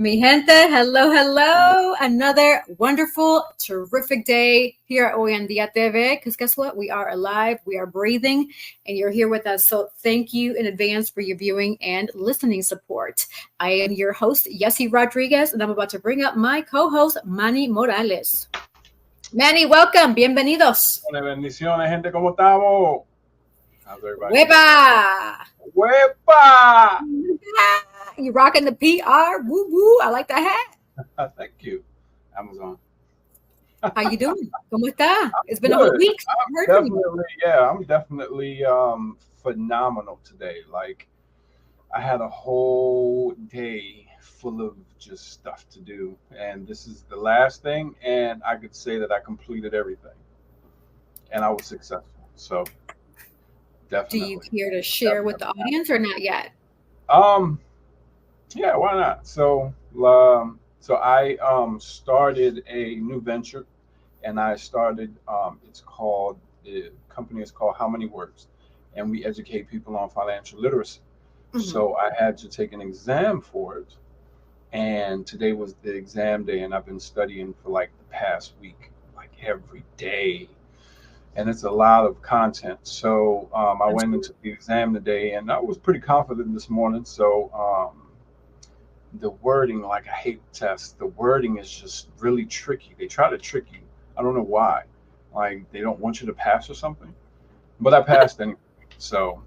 Mi gente, hello, hello. Another wonderful, terrific day here at Hoy en Día TV. Because guess what? We are alive, we are breathing, and you're here with us. So thank you in advance for your viewing and listening support. I am your host, Yesy Rodriguez, and I'm about to bring up my co-host, Manny Morales. Manny, welcome. Bienvenidos. Bendiciones, gente, ¿cómo estamos? How's everybody? Huepa! Huepa! You rocking the PR? Woo woo! I like that hat. Thank you, Amazon. How you doing? ¿Cómo está? It's been a whole week. I'm definitely phenomenal today. Like, I had a whole day full of just stuff to do, and this is the last thing, and I could say that I completed everything, and I was successful. So, definitely. Do you care to share with the audience or not yet? Yeah, why not? So I started a new venture, and I started. The company is called How Many Words, and we educate people on financial literacy. Mm-hmm. So I had to take an exam for it, and today was the exam day, and I've been studying for like the past week, like every day. And it's a lot of content. So I went into the exam today, and I was pretty confident this morning. So the wording, like I hate tests, the wording is just really tricky. They try to trick you. I don't know why. Like they don't want you to pass or something. But I passed anyway. So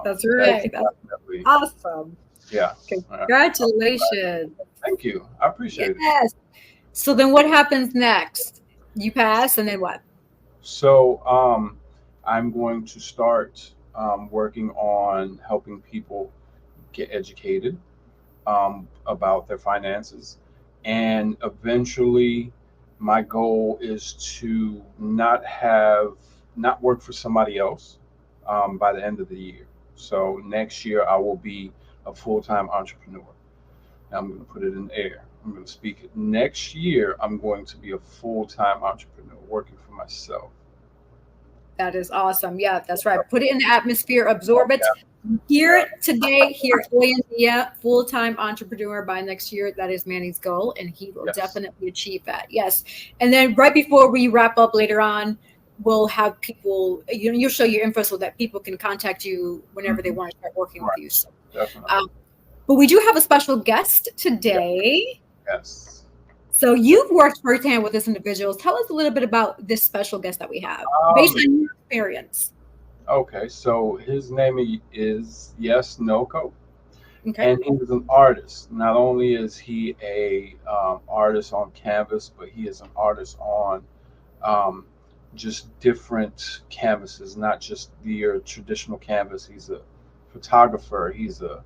that's right. That's awesome. Yeah. Congratulations. Thank you. I appreciate it. So then what happens next? You pass, and then what? So I'm going to start working on helping people get educated about their finances. And eventually my goal is to not work for somebody else by the end of the year. So next year I will be a full-time entrepreneur. Now I'm going to put it in the air. I'm going to speak it. Next year, I'm going to be a full-time entrepreneur working for myself. That is awesome. Yeah, that's right. Put it in the atmosphere, absorb it. Hear it today. Hear Hoy en Día, full-time entrepreneur by next year. That is Manny's goal, and he will definitely achieve that. Yes. And then right before we wrap up later on, we'll have people, you'll show your info so that people can contact you whenever they want to start working with you. So, definitely. But we do have a special guest today. Yes. So you've worked firsthand with this individual. Tell us a little bit about this special guest that we have, based on your experience. Okay, so his name is YesdniLCo, okay. And he is an artist. Not only is he a artist on canvas, but he is an artist on just different canvases, not just your traditional canvas. He's a photographer. He's a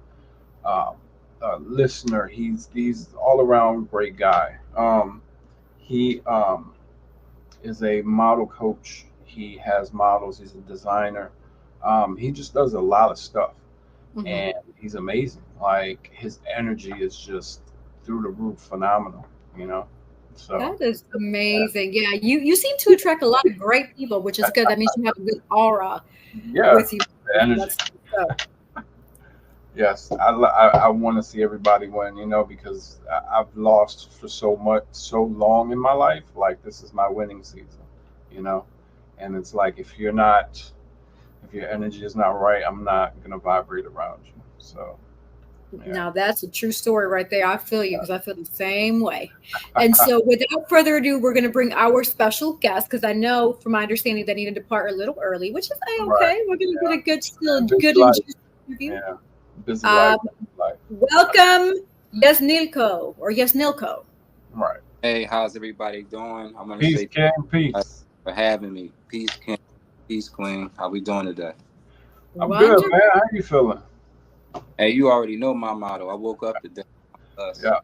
listener. He's all around great guy. He is a model coach. He has models. He's a designer. He just does a lot of stuff, and he's amazing. Like his energy is just through the roof, phenomenal. So that is amazing. Yeah, you seem to attract a lot of great people, which is good. That means you have a good aura with you. The energy. Yes, I want to see everybody win, because I've lost for so long in my life. Like this is my winning season, and it's like if your energy is not right, I'm not gonna vibrate around you. So. Yeah. Now that's a true story right there. I feel you because I feel the same way. And so without further ado, we're going to bring our special guest because I know from my understanding they need to depart a little early, which is okay. Right. We're going to get a good interview. Yeah. Busy life. Welcome, YesdniLCo or YesdniLCo. Right. Hey, how's everybody doing? I'm going to say peace for having me. Peace, King. Peace, Queen. How we doing today? I'm good, man. How you feeling? Hey, you already know my motto. I woke up today. Yeah,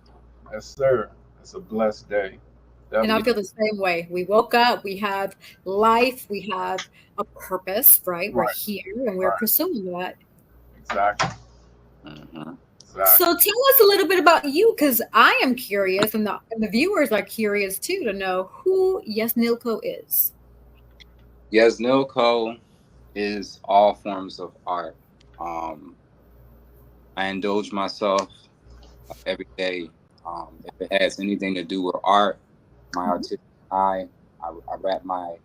yes, sir. It's a blessed day. Definitely. And I feel the same way. We woke up. We have life. We have a purpose, right? We're here, and we're pursuing that. Exactly. Exactly. So tell us a little bit about you, because I am curious, and the viewers are curious too to know who YesdniLCo is. YesdniLCo is all forms of art. I indulge myself every day If it has anything to do with art, my artistic eye, I wrap my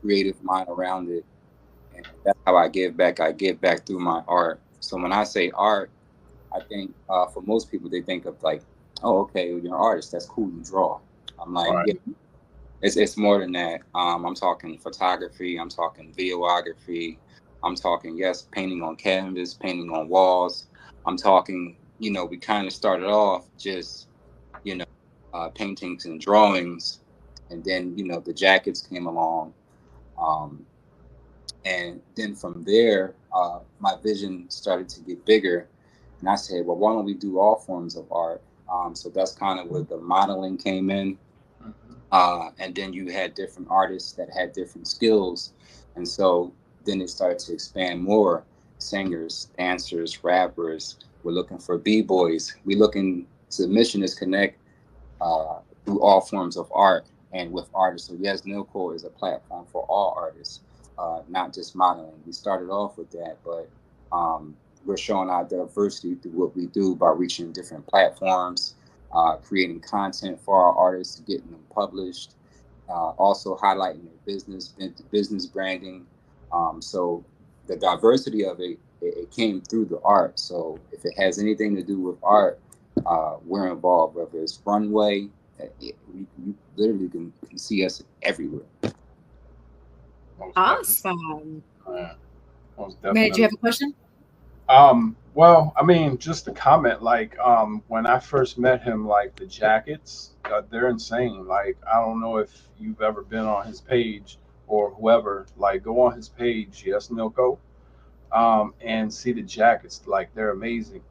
creative mind around it, and that's how I give back. I give back through my art. So when I say art, I think for most people they think of like, oh, okay, you're an artist. That's cool. You draw. I'm like, Right. yeah, it's more than that. I'm talking photography. I'm talking videography. I'm talking, yes, painting on canvas, painting on walls. I'm talking, we kind of started off just, you know, paintings and drawings, and then the jackets came along. Um, and then from there, my vision started to get bigger. And I said, well, why don't we do all forms of art? So that's kind of where the modeling came in. Mhm. And then you had different artists that had different skills. And so then it started to expand more. Singers, dancers, rappers. We're looking for B-boys. We're looking to the mission is connect through all forms of art and with artists. So YesdniLCo is a platform for all artists, not just modeling. We started off with that, but we're showing our diversity through what we do by reaching different platforms, creating content for our artists, getting them published, also highlighting their business branding. So the diversity of it came through the art. So if it has anything to do with art, we're involved, whether it's runway, you literally can see us everywhere. Most definitely. Awesome. Yeah, most Man, did you definitely. have a question? Well, I mean, just to comment, like, when I first met him, like the jackets, they're insane. Like, I don't know if you've ever been on his page or whoever, like, go on his page, YesdniLCo, and see the jackets. Like, they're amazing.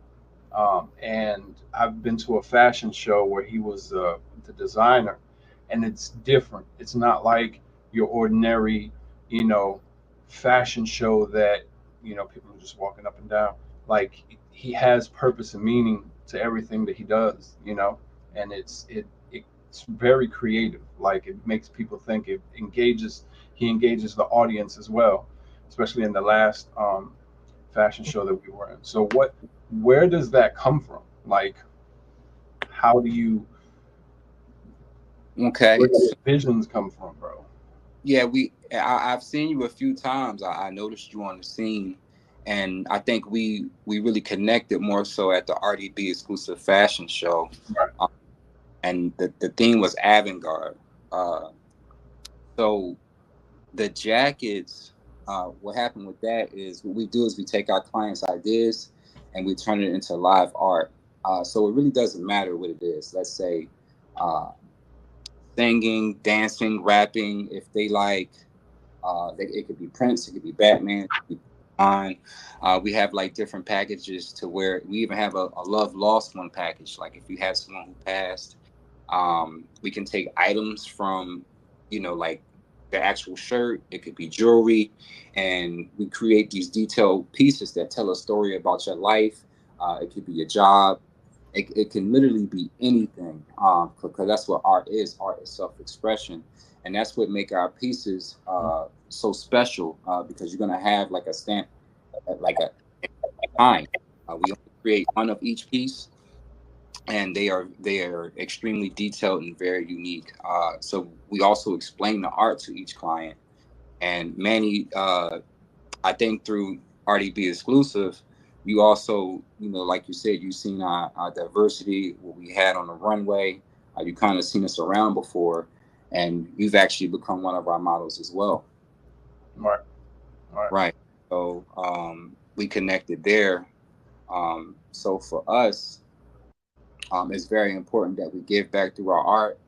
And I've been to a fashion show where he was the designer, and it's different. It's not like your ordinary, you know, fashion show that people are just walking up and down. Like he has purpose and meaning to everything that he does, and it's very creative. Like it makes people think. It engages. He engages the audience as well, especially in the last fashion show that we were in. So where does that come from? Like, how do you, Okay, where do the visions come from, bro? yeah, I've seen you a few times. I noticed you on the scene, and I think we really connected more so at the RDB exclusive fashion show, Right. um, and the theme was avant-garde. Uh, so the jackets, what happened with that is what we do is we take our clients' ideas and we turn it into live art. So it really doesn't matter what it is. Let's say uh, singing, dancing, rapping. If they like, it could be Prince, it could be Batman, it could be on. We have like different packages to where we even have a love lost one package. Like if you have someone who passed, we can take items from, like the actual shirt. It could be jewelry, and we create these detailed pieces that tell a story about your life. It could be a job. It can literally be anything, because that's what art is. Art is self-expression, and that's what make our pieces so special. Because you're gonna have like a stamp, like a time. We only create one of each piece, and they are extremely detailed and very unique. So we also explain the art to each client. And Manny, I think through RDB exclusive, you also, like you said, you've seen our diversity, what we had on the runway. You kind of seen us around before, and you've actually become one of our models as well. Right. Right. Right. So we connected there. So for us, it's very important that we give back through our art,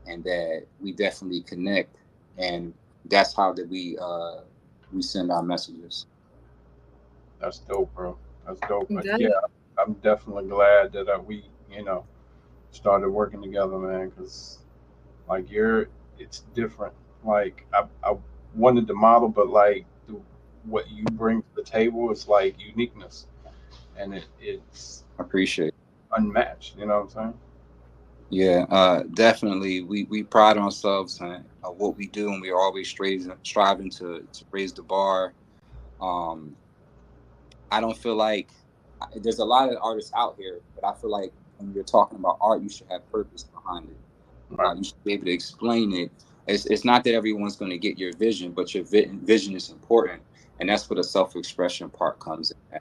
and that we definitely connect, and that's how that we send our messages. That's dope, bro. That's dope. But That yeah, I'm definitely glad that we, started working together, man. Because like it's different. Like I wanted to model, but like what you bring to the table is like uniqueness, and it's I appreciate it. unmatched. You know what I'm saying? Yeah, definitely. We pride ourselves on what we do, and we're always striving to raise the bar. Um, I don't feel like there's a lot of artists out here, but I feel like when you're talking about art, you should have purpose behind it. Right. You should be able to explain it. It's not that everyone's going to get your vision, but your vision is important, and that's where the self-expression part comes in.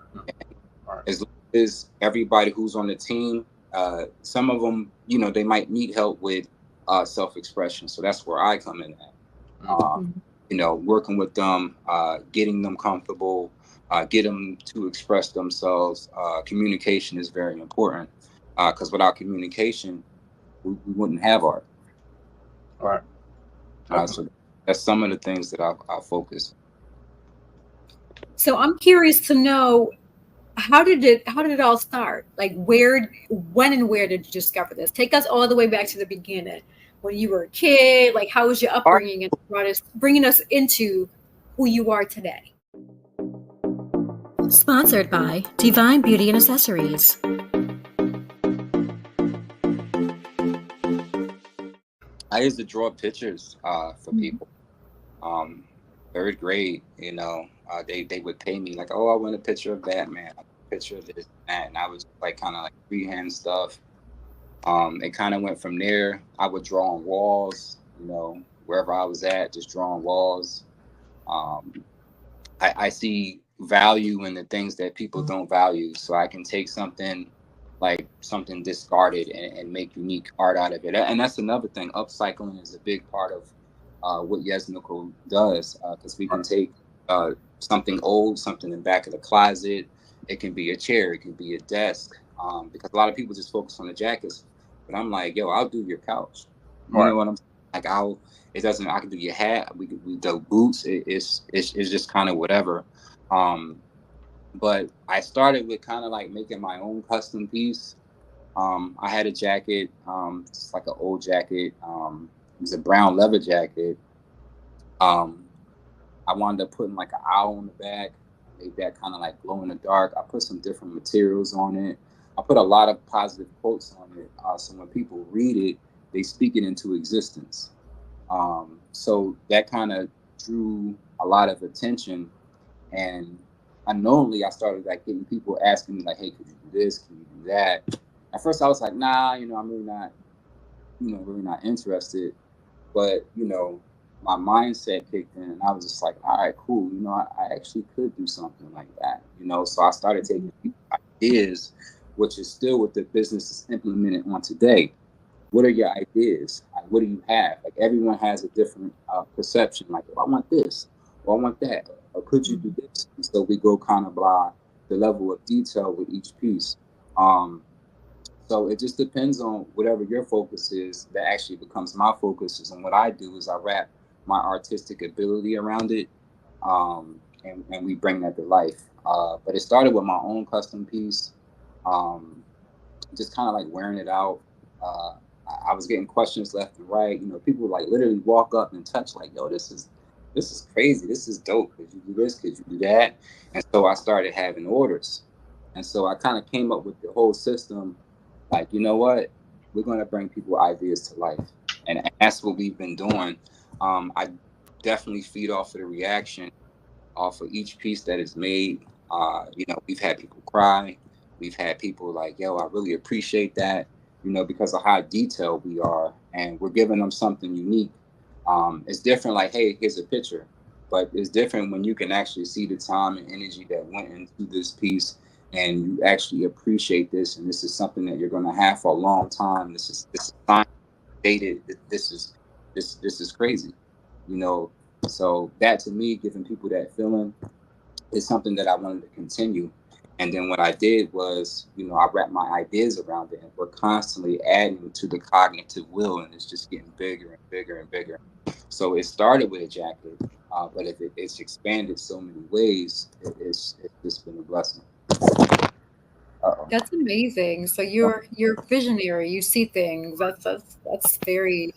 Right. As long as everybody who's on the team, some of them, they might need help with self-expression, so that's where I come in at. Working with them, getting them comfortable, get them to express themselves. Communication is very important, because without communication, we wouldn't have art. Right. So that's some of the things that I focus. So I'm curious to know, how did it all start? Like, when and where did you discover this? Take us all the way back to the beginning, when you were a kid. Like, how was your upbringing, and bringing us into who you are today? Sponsored by Divine Beauty and Accessories. I used to draw pictures for people. Third grade, they would pay me like, oh, I want a picture of Batman, a picture of this and that, and I was like kind of like freehand stuff. It kind of went from there. I would draw on walls, wherever I was at, just drawing walls. I see value in the things that people don't value, so I can take something discarded and make unique art out of it. And that's another thing. Upcycling is a big part of what YesdniLCo does, because we can take something old, something in the back of the closet. It can be a chair, it can be a desk, because a lot of people just focus on the jackets. But I'm like, yo, I'll do your couch. You know what I'm saying? Like, I can do your hat. We do boots. It's just kind of whatever. But I started with kind of like making my own custom piece. I had a jacket. It's like an old jacket. It was a brown leather jacket. I wound up putting like an owl on the back. I made that kind of like glow in the dark. I put some different materials on it. I put a lot of positive quotes on it. So when people read it, they speak it into existence. So that kind of drew a lot of attention. And unknowingly, I started like getting people asking me like, hey, could you do this? Can you do that? At first I was like, nah, I'm really not, really not interested. But, my mindset kicked in and I was just like, all right, cool. I actually could do something like that, So I started taking ideas, which is still what the business is implemented on today. What are your ideas? Like, what do you have? Like, everyone has a different perception. Like, oh, I want this, or I want that, or could you do this? And so we go kind of by the level of detail with each piece. So it just depends on whatever your focus is. That actually becomes my focus. And what I do is I wrap my artistic ability around it, and we bring that to life. But it started with my own custom piece, just kind of like wearing it out. I was getting questions left and right. People like literally walk up and touch like, yo, this is crazy. This is dope. Could you do this? Could you do that? And so I started having orders. And so I kind of came up with the whole system. Like, you know what? We're going to bring people ideas to life. And that's what we've been doing. I definitely feed off of the reaction off of each piece that is made. We've had people cry. We've had people like, yo, I really appreciate that, because of how detailed we are. And we're giving them something unique. It's different like, hey, here's a picture. But it's different when you can actually see the time and energy that went into this piece, and you actually appreciate this. And this is something that you're going to have for a long time. This is dated. This is crazy, So that, to me, giving people that feeling is something that I wanted to continue. And then what I did was, I wrapped my ideas around it, and we're constantly adding to the cognitive will, and it's just getting bigger and bigger and bigger. So it started with a jacket, but if it's expanded so many ways, it's just been a blessing. That's amazing. So you're visionary. You see things. That's very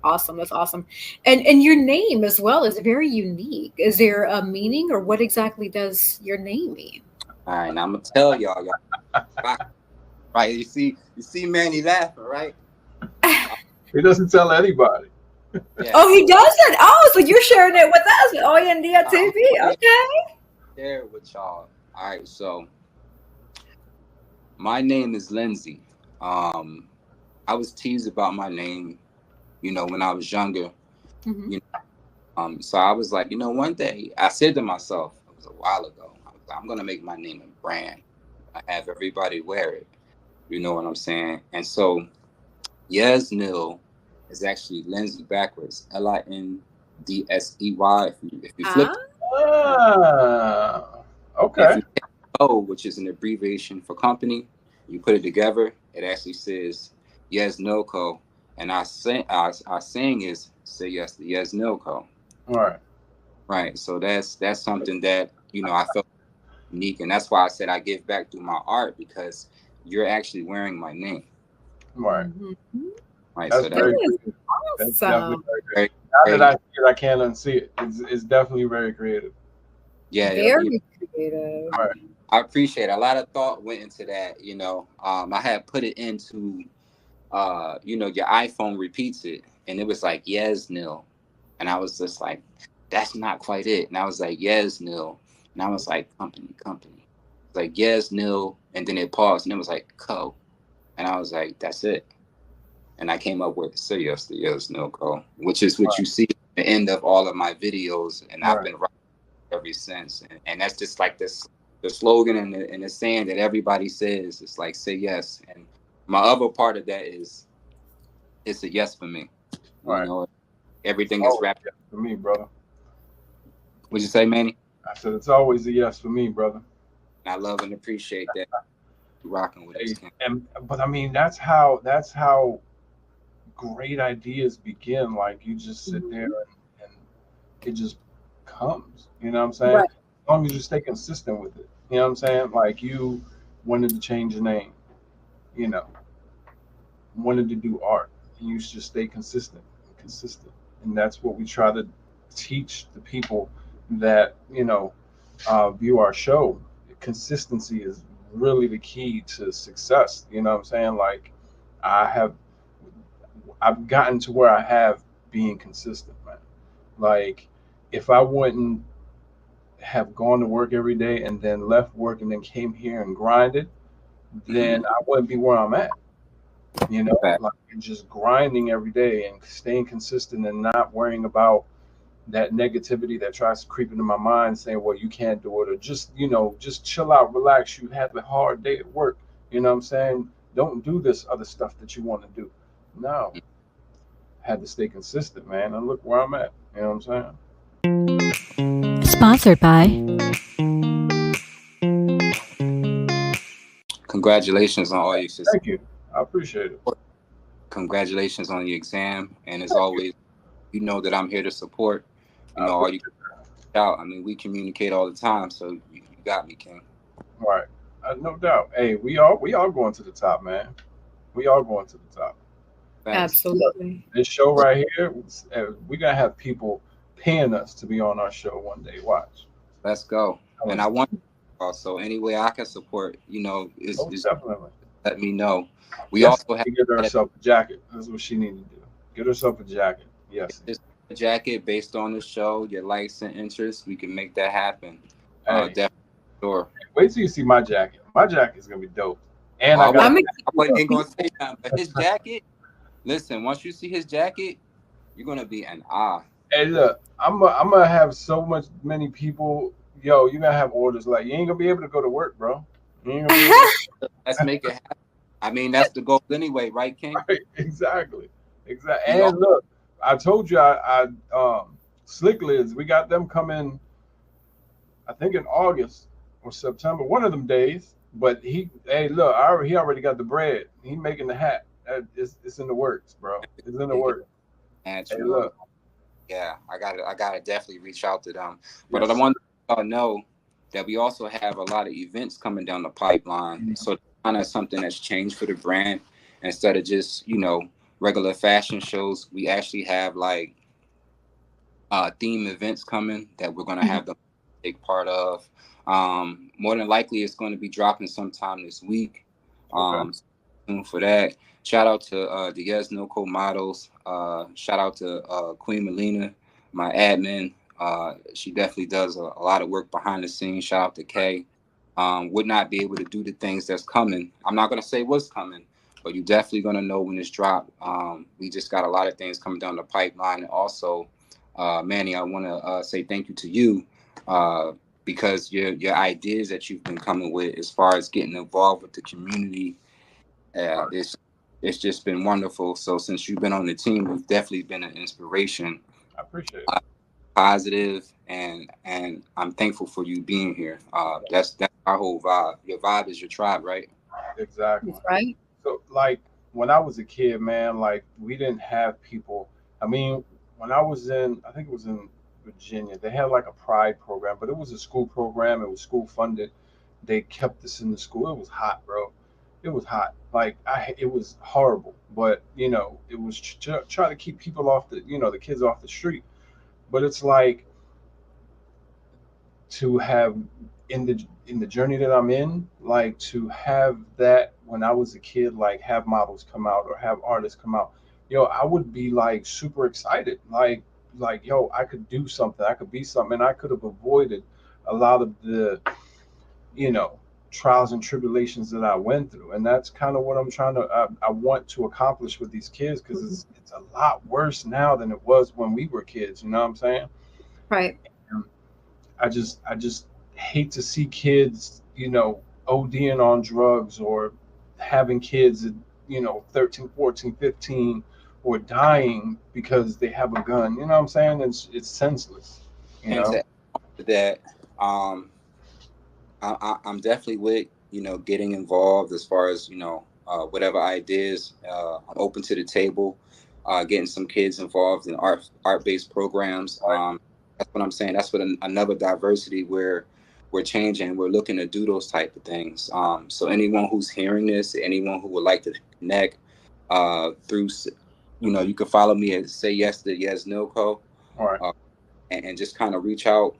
awesome. That's awesome. And your name as well is very unique. Is there a meaning, or what exactly does your name mean? All right, now I'm gonna tell y'all. Right, you see Manny laughing, right? He doesn't tell anybody. Yeah. Oh, he doesn't? Oh, so you're sharing it with us with YesdniLCo TV. Okay. Share it with y'all. All right, so my name is Lindsay. I was teased about my name, when I was younger. Mm-hmm. So I was like, one day I said to myself, it was a while ago, I was like, I'm gonna make my name a brand. I have everybody wear it. You know what I'm saying? And so YesdniL is actually Lindsay backwards, Lindsey. If you flip, Ah, Ah, if okay. you take O, which is an abbreviation for company, you put it together, it actually says YesdniLCo. And our saying is say yes to YesdniLCo. All right. Right. So that's something that, I felt unique. And that's why I said I give back through my art, because you're actually wearing my name. Right. mm-hmm. Right. That's So That that's very is creative. That's definitely awesome. very creative. very, Now that very, I see it, I can't unsee it. It's definitely very creative. yeah. Very creative. All right. I appreciate it. A lot of thought went into that, I had put it into, your iPhone repeats it, and it was like YesdniL. And I was just like, that's not quite it. And I was like, YesdniL. And I was like, company. It's like YesdniL. And then it paused and it was like, co. And I was like, that's it. And I came up with say yes to YesdniLCo, which is what you see at the end of all of my videos. And All I've right. been writing ever since. And that's just like the slogan and the saying that everybody says. It's like, say yes. And my other part of that is it's a yes for me. All You right. know, everything is Always wrapped. a yes for me, brother. Would you say, Manny? I said it's always a yes for me, brother. And I love and appreciate that you rocking with us, Hey, Ken. but I mean that's how great ideas begin. Like you just sit there Mhm. and it just comes. You know what I'm saying? Right. As long as you stay consistent with it. You know what I'm saying? Like you wanted to change your name, you know, wanted to do art. And you should stay consistent and consistent. And that's what we try to teach the people that, view our show. Consistency is really the key to success. You know what I'm saying? Like I have I've gotten to where I have being consistent, man. Like if I wouldn't have gone to work every day and then left work and then came here and grinded, Mm-hmm. then I wouldn't be where I'm at. Fact. Like just grinding every day and staying consistent and not worrying about that negativity that tries to creep into my mind saying, well, you can't do it, or just, just chill out, relax. You had a hard day at work. You know what I'm saying? Don't do this other stuff that you want to do. No, had to stay consistent, man. And look where I'm at. You know what I'm Sponsored by Congratulations on all your saying? success. Thank you. I appreciate it. Congratulations on your exam. And as Thank you. always, you know that I'm here to support. I All you appreciate it. out. I mean, we communicate all the time, so you got me, King. All right. No doubt. Hey, we all going to the top, man. We all going to the top. Thanks. Look, Absolutely. this show right here, we're gonna have people paying us to be on our show one day. Watch. Let's go. Telling And I you. want also any way I can support, Most is definitely. let me know. We Yes, also have to get herself a jacket. That's what she need to do. Get herself a jacket. Yes. this jacket based on the show, your likes and interests. We can make that happen. Hey, Definitely. Sure. wait till you see my jacket. My jacket's gonna be dope. And I I got. I'm wasn't even gonna say that, but his jacket. Listen, once you see his jacket, you're gonna be an ah. Hey, look, I'm gonna have so many people. Yo, you gonna have orders like you ain't gonna be able to go to work, bro. You ain't gonna be able Let's make it happen. I mean, that's the goal anyway, right, King? Right, exactly, exactly. We all And look, I told you, Slick Lids, we got them coming. I think in August or September, one of them days. But hey, look, he already got the bread. He making the hat. It's in the works, bro. It's in the make it works. Hey, natural. look, Yeah, I gotta definitely reach out to them. But I yes, want to know that we also have a lot of events coming down the pipeline. sir. So kind of something that's changed for the brand. Instead of just, regular fashion shows, we actually have like theme events coming that we're gonna have them take part of. More than likely it's gonna be dropping sometime this week. Okay. So tuned for that. Shout out to the YesdniLCo models. Shout out to Queen Melina, my admin. She definitely does a lot of work behind the scenes. Shout out to Kay. Would not be able to do the things that's coming. I'm not gonna say what's coming, but you're definitely going to know when it's dropped. We just got a lot of things coming down the pipeline. And also, Manny, I want to say thank you to you because your ideas that you've been coming with as far as getting involved with the community, it's just been wonderful. So since you've been on the team, you've definitely been an inspiration. I appreciate it. Positive, and I'm thankful for you being here. That's our whole vibe. Your vibe is your tribe, right? Exactly. That's right. So, like, when I was a kid, man, like, we didn't have people. I mean, when I was in, I think it was in Virginia, they had like a pride program, but it was a school program. It was school funded. They kept us in the school. It was hot, bro. It was hot. Like, it was horrible. But it was try to keep people off the kids off the street. But it's like to have in the journey that I'm in, like to have that when I was a kid, like have models come out or have artists come out, I would be like super excited, like yo, I could do something, I could be something, and I could have avoided a lot of the you know trials and tribulations that I went through, and that's kind of what I want to accomplish with these kids because it's a lot worse now than it was when we were kids. You know what I'm saying? Right. I just hate to see kids, ODing on drugs or having kids at, 13, 14, 15, or dying because they have a gun. You know what I'm saying? It's senseless, you And know? to add to that, I'm definitely with getting involved as far as whatever ideas. I'm open to the table, getting some kids involved in art based programs. Right. That's what I'm saying. That's what another diversity where we're changing. We're looking to do those type of things. So anyone who's hearing this, anyone who would like to connect through, you can follow me at Say Yes to YesdniLCo, All right. and just kind of reach out.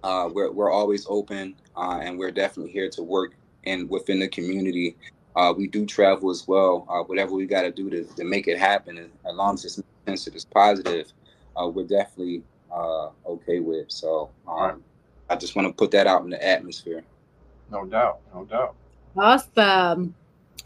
We're always open, and we're definitely here to work within the community. We do travel as well. Whatever we got to do to make it happen, as long as it's sense it's positive, we're definitely okay with. So All right. I just want to put that out in the atmosphere. No doubt. No doubt. Awesome.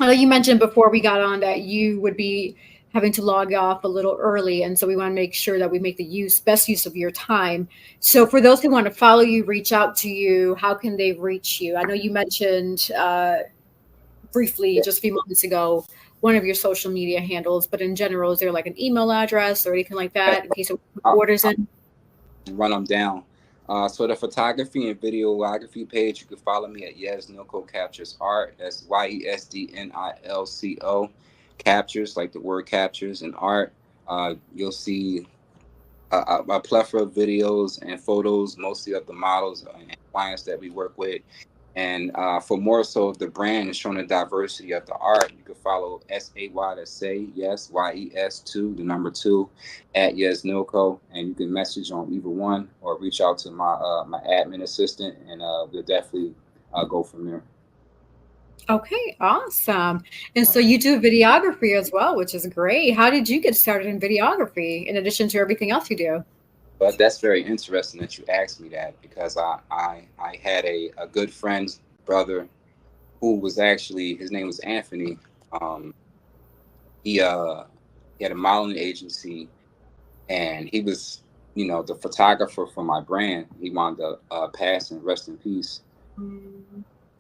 I know you mentioned before we got on that you would be having to log off a little early, and so we want to make sure that we make the best use of your time. So, for those who want to follow you, reach out to you, how can they reach you? I know you mentioned briefly just a few moments ago one of your social media handles, but in general, is there like an email address or anything like that in case of I'll orders in? run them down. So the photography and videography page, you can follow me at YesdniLCo Captures Art. That's YesdniLCo Captures, like the word captures and art. You'll see a plethora of videos and photos, mostly of the models and clients that we work with. And for more so of the brand and showing the diversity of the art, you can follow SAY, that's Say Yes, YES2, the number 2, at YesdniLCo. And you can message on either one or reach out to my admin assistant, and we'll definitely go from there. Okay, awesome. And so you do videography as well, which is great. How did you get started in videography in addition to everything else you do? But that's very interesting that you asked me that, because I had a good friend's brother who was actually, his name was Anthony. Um, he had a modeling agency, and he was the photographer for my brand. He wound up passing, rest in peace.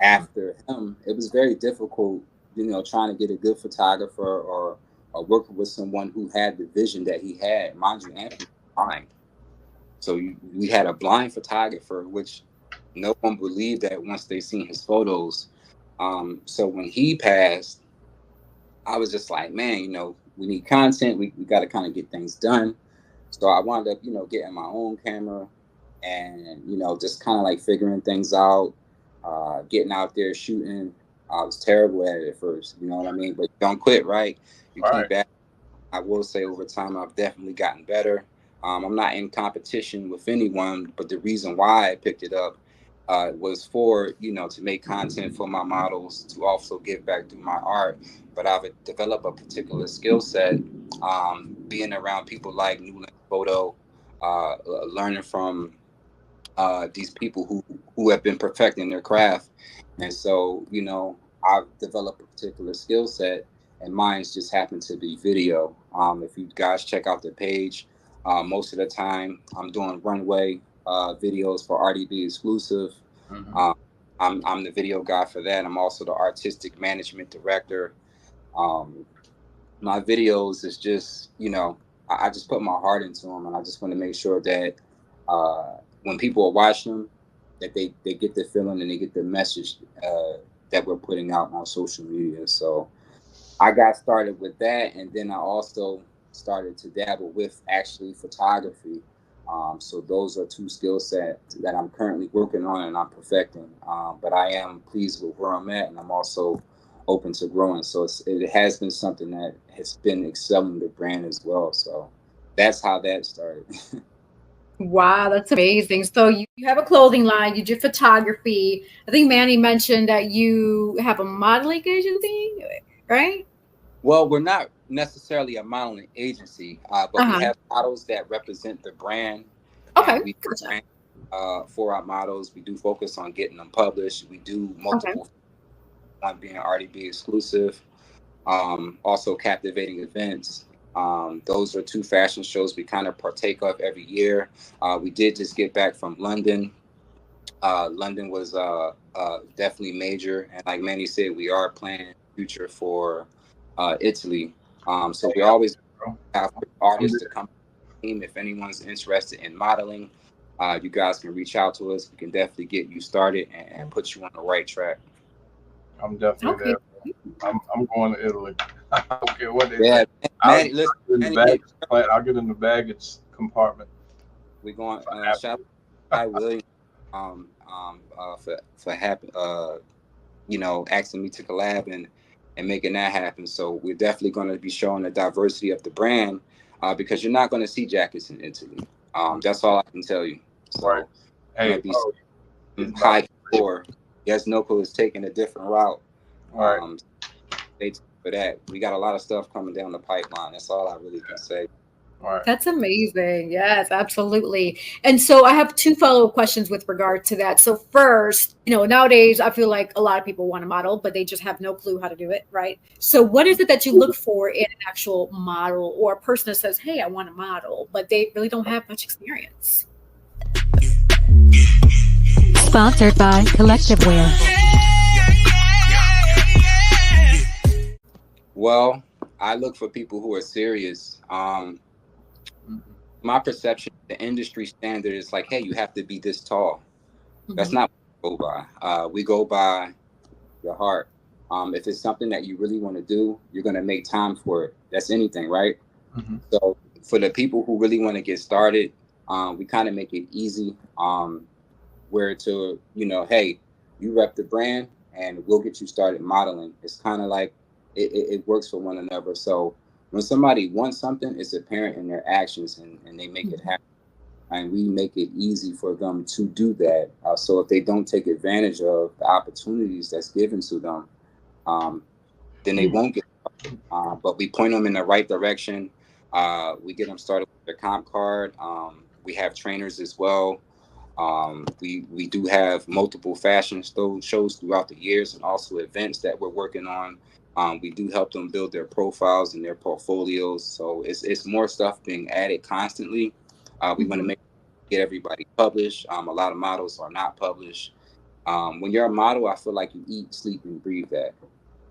After him, it was very difficult, trying to get a good photographer or working with someone who had the vision that he had. Mind you, Anthony was blind. So we had a blind photographer, which no one believed that once they seen his photos. So when he passed, I was just like, man, we need content. We got to kind of get things done. So I wound up, getting my own camera and, just kind of like figuring things out, getting out there shooting. I was terrible at it at first, you know what I mean? But you don't quit, right? You All keep right. at it. I will say over time, I've definitely gotten better. I'm not in competition with anyone, but the reason why I picked it up was for, to make content for my models, to also give back through my art. But I've developed a particular skill set, being around people like Newland Photo, learning from these people who have been perfecting their craft. And so, I've developed a particular skill set, and mine's just happened to be video. If you guys check out the page, most of the time I'm doing runway videos for RDB exclusive. Mm-hmm. I'm the video guy for that. I'm also the artistic management director. Um, my videos is just, I just put my heart into them, and I just want to make sure that when people are watching them, that they get the feeling and they get the message that we're putting out on social media. So I got started with that, and then I also started to dabble with actually photography. So those are two skill sets that I'm currently working on and I'm perfecting. But I am pleased with where I'm at, and I'm also open to growing. So it has been something that has been excelling the brand as well. So that's how that started. Wow, that's amazing. So you have a clothing line, you do photography. I think Manny mentioned that you have a modeling agency, right? Well, we're not necessarily a modeling agency, but we Uh-huh. have models that represent the brand, Okay, and we gotcha. brand for our models. We do focus on getting them published. We do Okay. multiple, one being RDB exclusive, also captivating events. Those are two fashion shows we kind of partake of every year. We did just get back from London. London was definitely major, and like Manny said, we are planning future for Italy. So we always Bro. have artists to come to the team. If anyone's interested in modeling, you guys can reach out to us. We can definitely get you started and put you on the right track. I'm definitely Okay. there. I'm going to Italy. I don't care what they say. Yeah, I'll Manny, listen, get in the Manny, baggage. I'll get in the baggage compartment. we're going If I have shout out to. to Ty Williams for happy asking me to collab and making that happen. So we're definitely going to be showing the diversity of the brand because you're not going to see jackets in Italy. That's all I can tell you. Right. So Hey, going to be bro, some it's about high floor. YesdniLCo is taking a different route. right. Stay tuned for that. We got a lot of stuff coming down the pipeline. That's all I really can say. Right. That's amazing. Yes, absolutely. And so I have two follow-up questions with regard to that. So first, nowadays I feel like a lot of people want to model, but they just have no clue how to do it, right? So what is it that you look for in an actual model or a person that says, "Hey, I want to model," but they really don't have much experience? Sponsored by Collective Wear. Well, I look for people who are serious. My perception, the industry standard is like, hey, you have to be this tall. That's Mhm. not what we go by. We go by your heart. If it's something that you really want to do, you're going to make time for it. That's anything, right? Mm-hmm. So for the people who really want to get started, we kind of make it easy. Where to, hey, you rep the brand and we'll get you started modeling. It's kind of like it works for one another. So when somebody wants something, it's apparent in their actions and they make it happen. And we make it easy for them to do that. So if they don't take advantage of the opportunities that's given to them, then they won't get started. But we point them in the right direction. We get them started with their comp card. We have trainers as well. We do have multiple fashion shows throughout the years and also events that we're working on. We do help them build their profiles and their portfolios. So it's more stuff being added constantly. We want to get everybody published. A lot of models are not published. When you're a model, I feel like you eat, sleep, and breathe that.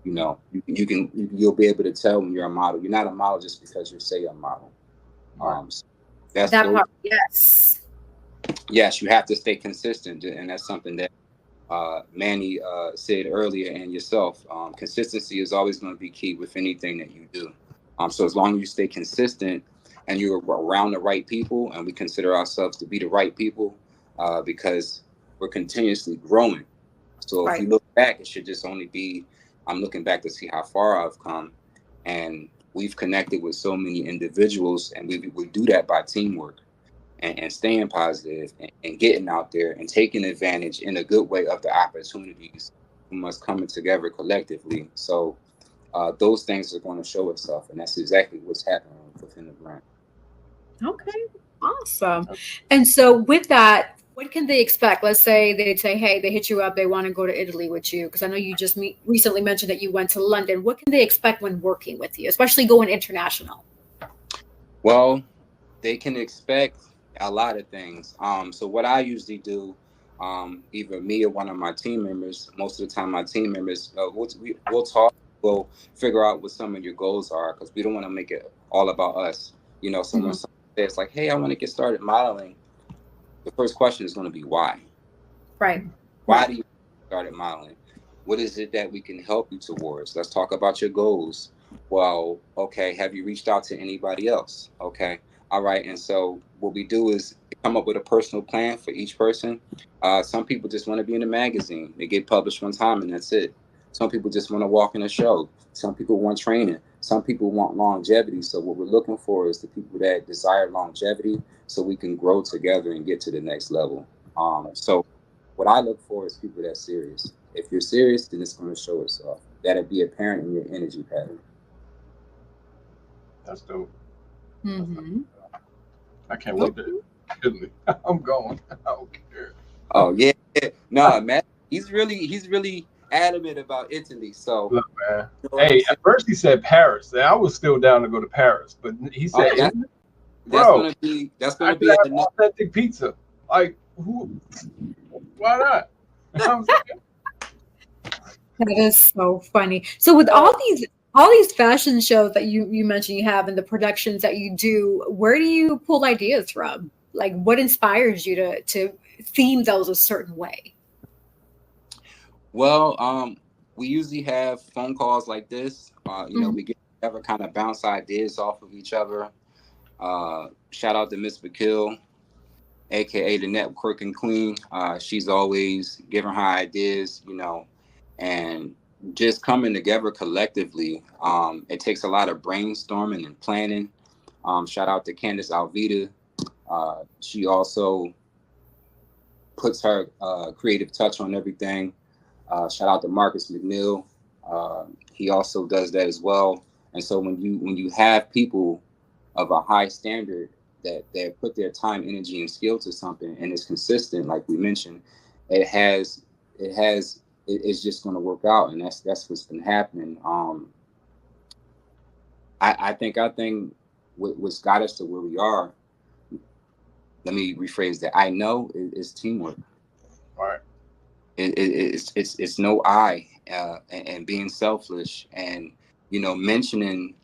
You'll be able to tell when you're a model. You're not a model just because you say a model. Right. So that's That those. part, yes. Yes, you have to stay consistent, and that's something that Manny said earlier, and yourself. Consistency is always going to be key with anything that you do. So as long as you stay consistent and you're around the right people, and we consider ourselves to be the right people, because we're continuously growing. So if Right. you look back, it should just only be, I'm looking back to see how far I've come, and we've connected with so many individuals, and we do that by teamwork and staying positive and getting out there and taking advantage in a good way of the opportunities from us coming together collectively. So those things are going to show itself, and that's exactly what's happening within the brand. Okay. Awesome. And so with that, What can they expect? Let's say they say, hey, they hit you up, they want to go to Italy with you. Because I know you just recently mentioned that you went to London. What can they expect when working with you, especially going international? Well, they can expect a lot of things. So what I usually do, either me or one of my team members, most of the time my team members, we'll talk, we'll figure out what some of your goals are, because we don't want to make it all about us. You know, someone says like, hey, I want to get started modeling. The first question is going to be why. Right. Why do you start modeling? What is it that we can help you towards? Let's talk about your goals. Well, okay, have you reached out to anybody else? Okay, all right. And so what we do is come up with a personal plan for each person. Some people just want to be in a magazine. They get published one time and that's it. Some people just want to walk in a show. Some people want training. Some people want longevity. So what we're looking for is the people that desire longevity so we can grow together and get to the next level. So what I look for is people that's serious. If you're serious, then it's going to show itself. That'll be apparent in your energy pattern. That's dope. Mm-hmm. I can't wait to Italy. I'm going. I don't care. Oh yeah, no, man. He's really adamant about Italy. So look, man. Hey, at first he said Paris. And I was still down to go to Paris, but he said that's gonna be have authentic pizza. Like who? Why not? You know what I'm saying? That is so funny. So with all these fashion shows that you mentioned you have and the productions that you do, where do you pull ideas from? Like what inspires you to theme those a certain way? Well, we usually have phone calls like this. You know, we get together, kind of bounce ideas off of each other. Shout out to Miss McKill, aka the networking queen. She's always giving her ideas, you know, and just coming together collectively. It takes a lot of brainstorming and planning. Shout out to Candace Alvita. She also puts her creative touch on everything. Shout out to Marcus McNeil. He also does that as well. And so when you have people of a high standard that put their time, energy, and skill to something, and it's consistent, like we mentioned, it's just going to work out, and that's what's been happening. I think what's got us to where we are. Let me rephrase that. I know is teamwork. All right. It's no I and being selfish, and you know, mentioning,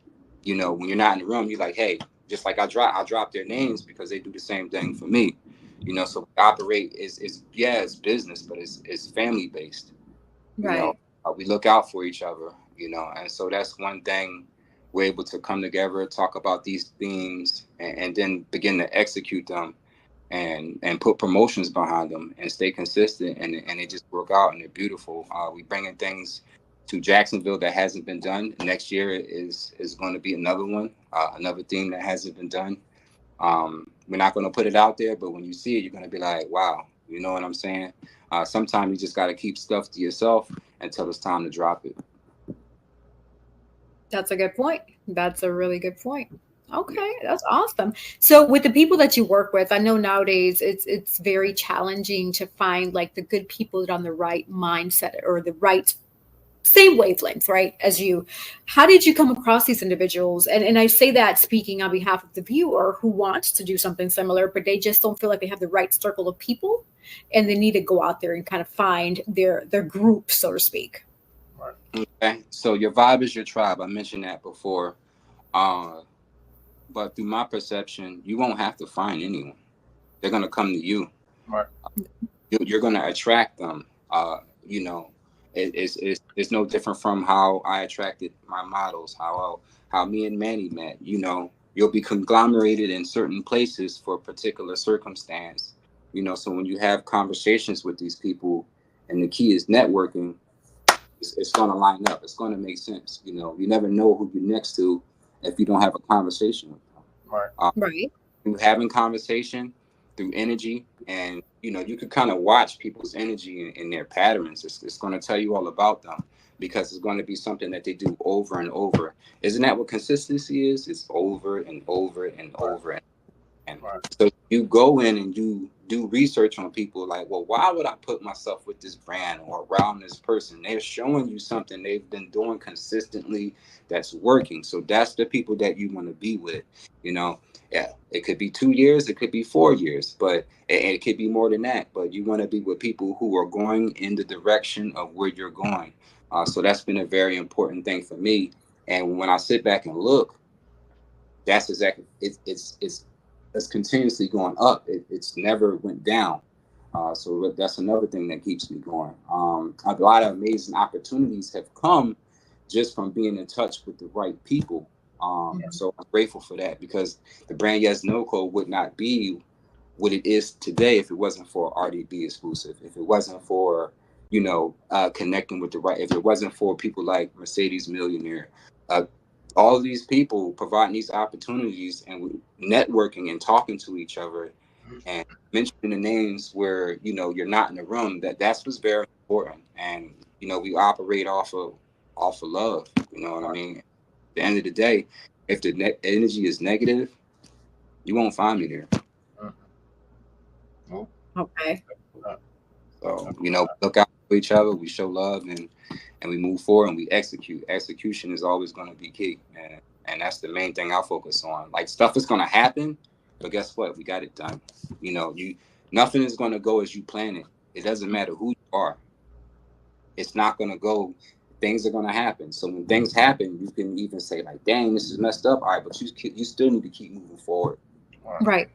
you know, when you're not in the room, you're like, hey, just like I drop their names because they do the same thing for me, you know. So operate is it's business, but it's family based. Right. You know, we look out for each other, you know, and so that's one thing. We're able to come together, talk about these themes, and then begin to execute them. And put promotions behind them and stay consistent, and they just work out, and they're beautiful. We bringing things to Jacksonville that hasn't been done. Next year is going to be another one, another theme that hasn't been done. We're not going to put it out there, but when you see it, you're going to be like, wow, you know what I'm saying? Sometimes you just got to keep stuff to yourself until it's time to drop it. That's a good point. That's a really good point. Okay, that's awesome. So with the people that you work with, I know nowadays it's very challenging to find like the good people that are on the right mindset or the right same wavelength, right, as you. How did you come across these individuals? And I say that speaking on behalf of the viewer who wants to do something similar, but they just don't feel like they have the right circle of people, and they need to go out there and kind of find their group, so to speak. Okay, so your vibe is your tribe. I mentioned that before. But through my perception, you won't have to find anyone. They're going to come to you. Right. You're going to attract them. You know, it's no different from how I attracted my models, how me and Manny met. You know, you'll be conglomerated in certain places for a particular circumstance. You know, so when you have conversations with these people, and the key is networking, it's going to line up. It's going to make sense. You know, you never know who you're next to if you don't have a conversation with them. Right. Right. Through having conversation, through energy, and you know, you could kind of watch people's energy and their patterns. It's going to tell you all about them, because it's going to be something that they do over and over. Isn't that what consistency is? It's over and over and over. And Right. so you go in and you do research on people, like, well, why would I put myself with this brand or around this person? They're showing you something they've been doing consistently that's working. So that's the people that you want to be with, you know. Yeah, it could be 2 years, it could be 4 years, but it could be more than that. But you want to be with people who are going in the direction of where you're going. So that's been a very important thing for me. And when I sit back and look, that's exactly it's continuously going up. It's never went down. So that's another thing that keeps me going. A lot of amazing opportunities have come just from being in touch with the right people. So I'm grateful for that, because the brand YesdniLCo would not be what it is today if it wasn't for RDB exclusive, if it wasn't for, connecting with the right, if it wasn't for people like Mercedes Millionaire, all of these people providing these opportunities and networking and talking to each other and mentioning the names where, you're not in the room, that's what's very important. And, we operate off of love, you know what I mean? At the end of the day, if the energy is negative, you won't find me there. Okay. So, look out for each other, we show love, and we move forward, and we execute. Execution is always going to be key. And that's the main thing I focus on. Like, stuff is going to happen, but guess what? We got it done. Nothing is going to go as you plan it. It doesn't matter who you are. It's not going to go. Things are going to happen. So when things happen, you can even say, like, dang, this is messed up. All right, but you still need to keep moving forward. Right.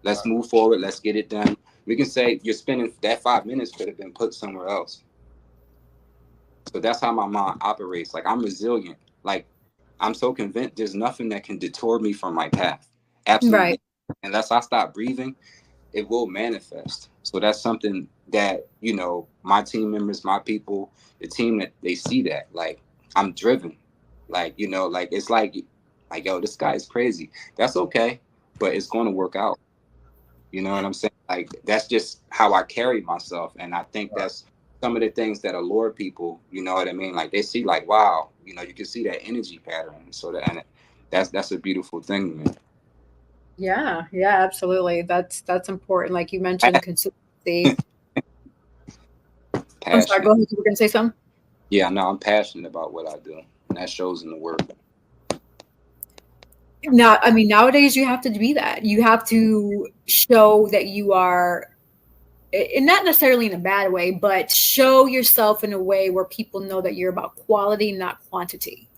Let's move forward. Let's get it done. We can say you're spending that 5 minutes could have been put somewhere else. So that's how my mind operates. Like, I'm resilient. Like, I'm so convinced there's nothing that can detour me from my path. Absolutely. Right. Unless I stop breathing, it will manifest. So that's something that, my team members, my people, the team, that they see that. Like, I'm driven. Like, like, it's like, yo, this guy is crazy. That's okay, but it's going to work out. You know what I'm saying? Like, that's just how I carry myself. And I think that's some of the things that allure people, you know what I mean? Like, they see, like, wow, you can see that energy pattern. So that's a beautiful thing, man. Yeah, absolutely. That's important. Like you mentioned, consistency. I'm sorry, go ahead. You were going to say something? Yeah, no, I'm passionate about what I do. And that shows in the work. Now, I mean, nowadays you have to be that. You have to show that you are, and not necessarily in a bad way, but show yourself in a way where people know that you're about quality, not quantity.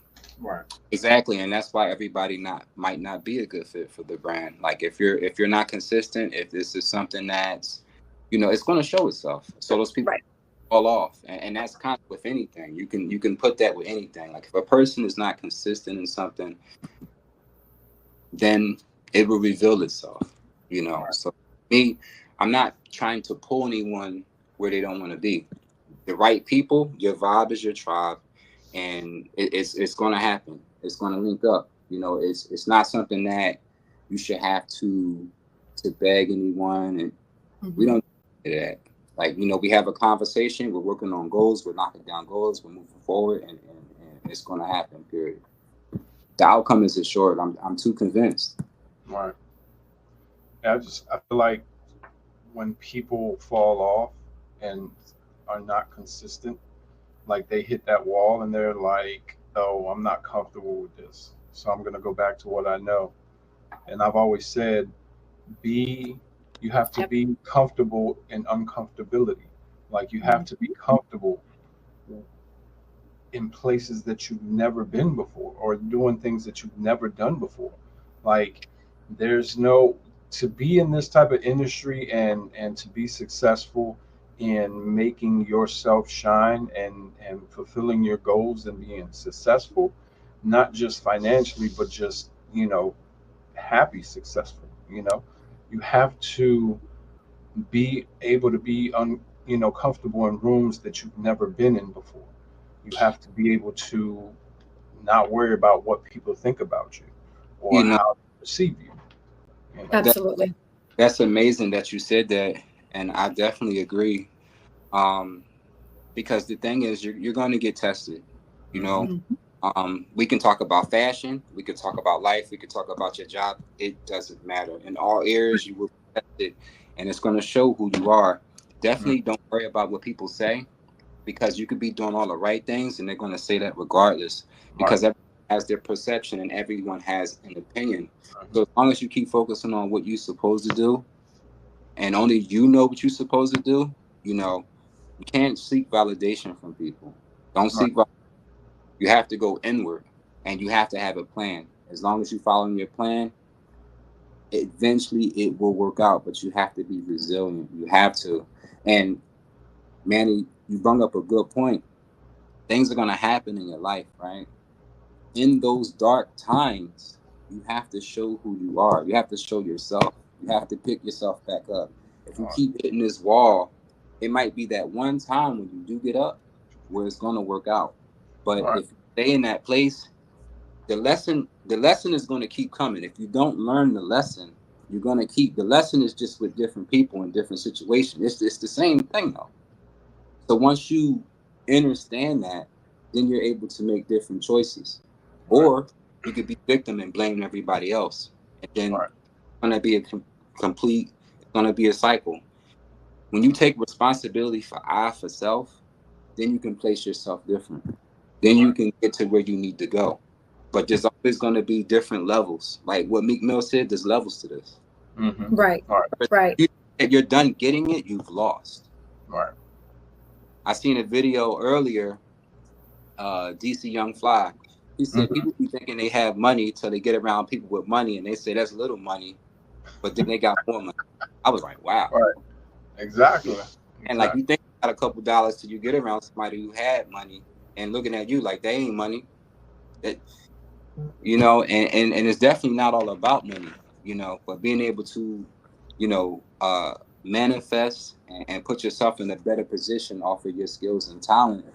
Right. Exactly, and that's why everybody might not be a good fit for the brand. Like, if you're not consistent, if this is something that's, it's going to show itself. So those people fall off, and that's kind of with anything. You can put that with anything. Like, if a person is not consistent in something, then it will reveal itself. So me, I'm not trying to pull anyone where they don't want to be. The right people, your vibe is your tribe, and it's going to happen. It's going to link up. It's not something that you should have to beg anyone, and we don't do that. Like, we have a conversation, we're working on goals, we're knocking down goals, we're moving forward, and it's going to happen, period. The outcome is assured. I'm too convinced. Right. I feel like when people fall off and are not consistent, like, they hit that wall and they're like, oh, I'm not comfortable with this, so I'm going to go back to what I know. And I've always said, you have to be comfortable in uncomfortability. Like, you have to be comfortable in places that you've never been before, or doing things that you've never done before. Like, to be in this type of industry and to be successful in making yourself shine and fulfilling your goals and being successful, not just financially, but just, happy, successful. You have to be able to be comfortable in rooms that you've never been in before. You have to be able to not worry about what people think about you or how they perceive you. Absolutely. That's amazing that you said that, and I definitely agree. Because the thing is, you're going to get tested. We can talk about fashion, we could talk about life, we could talk about your job. It doesn't matter. In all areas, you will be manifested, and it's going to show who you are. Definitely don't worry about what people say, because you could be doing all the right things and they're going to say that regardless, because everyone has their perception and everyone has an opinion. So as long as you keep focusing on what you're supposed to do, and only you know what you're supposed to do, you can't seek validation from people. Don't seek validation. You have to go inward, and you have to have a plan. As long as you're following your plan, eventually it will work out, but you have to be resilient. You have to. And Manny, you brought up a good point. Things are going to happen in your life, right? In those dark times, you have to show who you are. You have to show yourself. You have to pick yourself back up. If you keep hitting this wall, it might be that one time when you do get up where it's going to work out. But if you stay in that place, the lesson is going to keep coming. If you don't learn the lesson, you're going to keep, the lesson is just with different people in different situations. It's the same thing though. So once you understand that, then you're able to make different choices. Or you could be victim and blame everybody else. And then it's going to be a complete, it's going to be a cycle. When you take responsibility for self, then you can place yourself different. Then you can get to where you need to go. But there's always going to be different levels. Like what Meek Mill said, there's levels to this. Right. If you're done getting it, you've lost. Right. I seen a video earlier, DC Young Fly. He said people be thinking they have money till they get around people with money, and they say that's little money, but then they got more money. I was like, wow. Right. Exactly. And like you think you got a couple dollars till you get around somebody who had money and looking at you like they ain't money. That and it's definitely not all about money, but being able to, manifest and put yourself in a better position off of your skills and talent.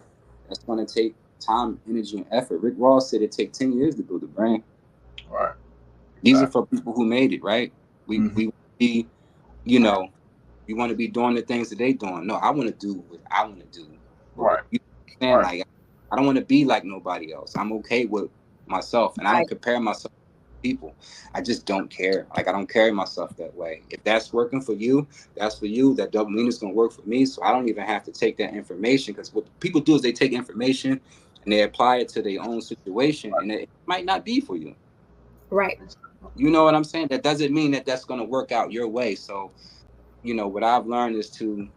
That's going to take time, energy, and effort. Rick Ross said it takes 10 years to build a brand. Right. These are for people who made it, right? We be, you want to be doing the things that they doing. No, I want to do what I want to do. Right. You understand? Like, I don't want to be like nobody else. I'm okay with myself, and I don't compare myself to people. I just don't care. Like, I don't carry myself that way. If that's working for you, that's for you. That doesn't mean it's going to work for me. So I don't even have to take that information, because what people do is they take information and they apply it to their own situation, and it might not be for you. Right. You know what I'm saying? That doesn't mean that that's going to work out your way. So, what I've learned is to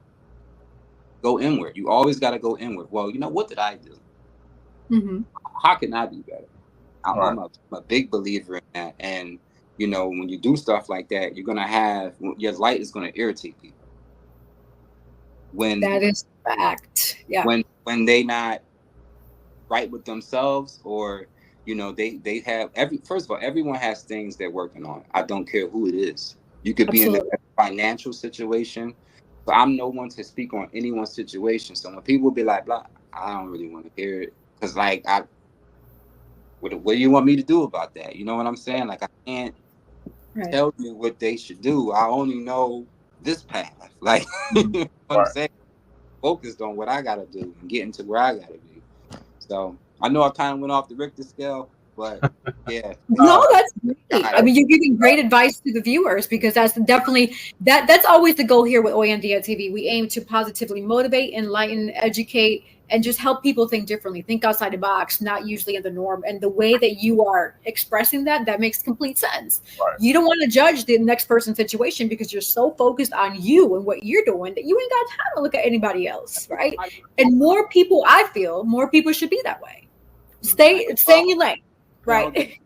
go inward. You always got to go inward. Well, what did I do? How can I be better? I'm a big believer in that. And, when you do stuff like that, you're going to have, your light is going to irritate people. That is fact. Yeah. When they not right with themselves, or, they have first of all, everyone has things they're working on. I don't care who it is. You could be in a financial situation. So I'm no one to speak on anyone's situation. So when people be like, blah, I don't really want to hear it. Because, like, what do you want me to do about that? You know what I'm saying? Like, I can't tell you what they should do. I only know this path. Like, you know what I'm saying? Focused on what I got to do and getting to where I got to be. So I know I kind of went off the Richter scale, but yeah. No, that's great. I mean, you're giving great advice to the viewers, because that's definitely that's always the goal here with Oyandia TV. We aim to positively motivate, enlighten, educate, and just help people think differently, think outside the box, not usually in the norm. And the way that you are expressing that makes complete sense. Right. You don't want to judge the next person's situation because you're so focused on you and what you're doing that you ain't got time to look at anybody else, right? And more people should be that way. Stay in your lane. Right.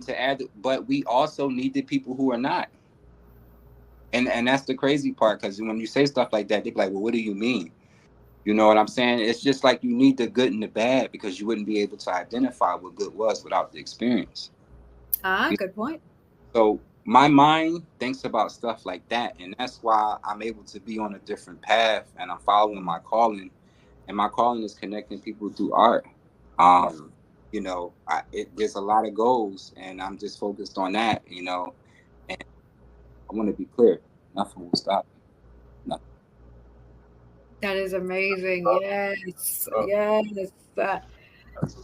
To add, but we also need the people who are not. And that's the crazy part, because when you say stuff like that, they're like, well, what do you mean? You know what I'm saying? It's just like you need the good and the bad, because you wouldn't be able to identify what good was without the experience. Good point. So my mind thinks about stuff like that, and that's why I'm able to be on a different path, and I'm following my calling, and my calling is connecting people through art. There's a lot of goals, and I'm just focused on that, and I want to be clear, nothing will stop me. Nothing. That is amazing. Yes.